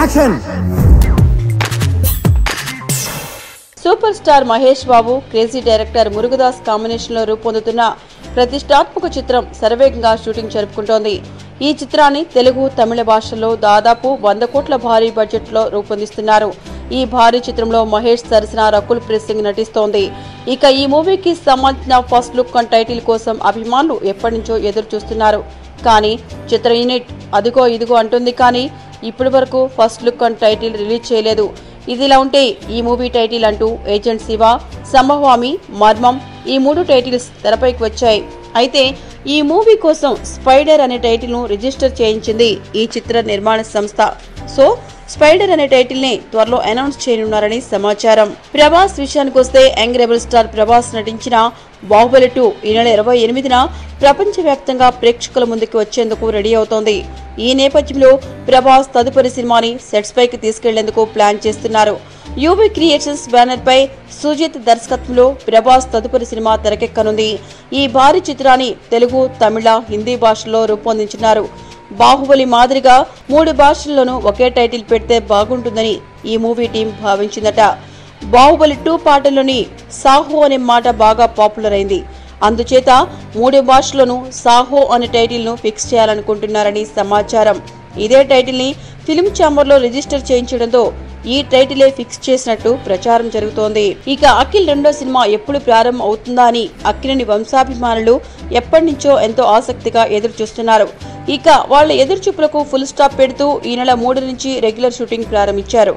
Action. Super star Mahesh Babu, crazy director Murugadoss combination లో రూపొందుతున్న ప్రతిష్టాత్మక చిత్రం శరవేగంగా షూటింగ్ జరుపుకుంటోంది. ఈ చిత్రాన్ని తెలుగు, తమిళ భాషల్లో దాదాపు 100 కోట్ల భారీ బడ్జెట్ లో రూపొందిస్తున్నారు. ఈ భారీ చిత్రంలో మహేష్ సరసన రకుల్ ప్రీత్ సింగ్ నటిస్తోంది. ఇక ఈ మూవీకి సంబంధించిన ఫస్ట్ లుక్ అండ్ టైటిల్ కోసం అభిమానులు ఎప్పటి నుంచో ఎదురు చూస్తున్నారు. కానీ చిత్ర యూనిట్ అదిగో ఇదిగో అంటుంది, కానీ ఇప్పటి వరకు first look and title release చేయలేదు. ఇదిలా ఉంటే ఈ మూవీ టైటిల్ అంటూ ఏజెంట్ శివ, సంభవామి, మర్మం ఈ 3 టైటిల్స్ తెరపైకి వచ్చాయి. అయితే ఈ మూవీ కోసం స్పైడర్ అనే టైటిల్ ను రిజిస్టర్ చేయించింది ఈ చిత్ర నిర్మాణ సంస్థ. సో స్పైడర్ అనే టైటిల్ ని త్వరలో అనౌన్స్ చేయనున్నారని సమాచారం. ప్రభాస్ విషయానికి వస్తే యంగ్ రెబల్ స్టార్ ప్రభాస్ నటించిన బాహుబలి 2 ఈ నెల 28న ప్రపంచవ్యాప్తంగా ప్రేక్షకుల ముందుకు వచ్చేందుకు రెడీ అవుతోంది. ఈ నేపథ్యంలో ప్రభాస్ తదుపరి సినిమాని సెట్స్ పైకి తీసుకెళ్లేందుకు ప్లాన్ చేస్తున్నారు. యూవీ క్రియేషన్స్ బ్యానర్ పై సుజిత్ దర్శకత్వంలో ప్రభాస్ తదుపరి సినిమా తెరకెక్కనుంది. ఈ భారీ చిత్రాన్ని తెలుగు, తమిళ, హిందీ భాషల్లో రూపొందించున్నారు. బాహుబలి మాదిరిగా 3 భాషల్లోనూ ఒకే టైటిల్ పెడితే బాగుంటుందని ఈ మూవీ టీం భావించిందట. బాహుబలి 2 పాటల్లోని సాహో అనే మాట బాగా పాపులర్ అయింది. అందుచేత 3 భాషల్లోనూ సాహో అనే టైటిల్ ను ఫిక్స్ చేయాలనుకుంటున్నారని సమాచారం. ఇదే టైటిల్ ని ఫిల్మ్ ఛాంబర్ లో రిజిస్టర్ చేయించడంతో ఈ టైటిలే ఫిక్స్ చేసినట్టు ప్రచారం జరుగుతోంది. ఇక అఖిల్ రెండో సినిమా ఎప్పుడు ప్రారంభం అవుతుందా అని అఖిల్ని వంశాభిమానులు ఎప్పటి నుంచో ఎంతో ఆసక్తిగా ఎదురు చూస్తున్నారు. ఇక వాళ్ళ ఎదురుచూపులకు ఫుల్ స్టాప్ పెడుతూ ఈ నెల 3 నుంచి రెగ్యులర్ షూటింగ్ ప్రారంభించారు.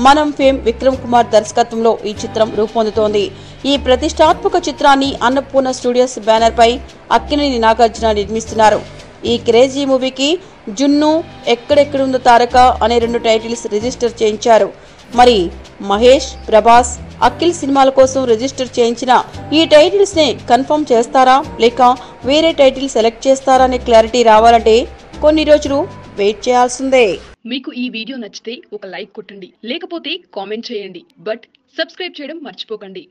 మనం ఫేమ్ విక్రమ్ కుమార్ దర్శకత్వంలో ఈ చిత్రం రూపొందుతోంది. ఈ ప్రతిష్టాత్మక చిత్రాన్ని అన్నపూర్ణ స్టూడియోస్ బ్యానర్ పై అక్కినేని నాగార్జున నిర్మిస్తున్నారు. ఈ క్రేజీ మూవీకి జున్ను, ఎక్కడెక్కడుందో తారక అనే 2 టైటిల్స్ రిజిస్టర్ చేయించారు. మరి మహేష్, ప్రభాస్, అఖిల్ సినిమాల కోసం రిజిస్టర్ చేయించిన ఈ టైటిల్స్ ని కన్ఫర్మ్ చేస్తారా లేక వేరే టైటిల్ సెలెక్ట్ చేస్తారా అనే క్లారిటీ రావాలంటే కొన్ని రోజులు వెయిట్ చేయాల్సిందే. మీకు ఈ వీడియో నచ్చితే ఒక లైక్ కొట్టండి, లేకపోతే కామెంట్ చేయండి. బట్ సబ్స్క్రైబ్ చేయడం మర్చిపోకండి.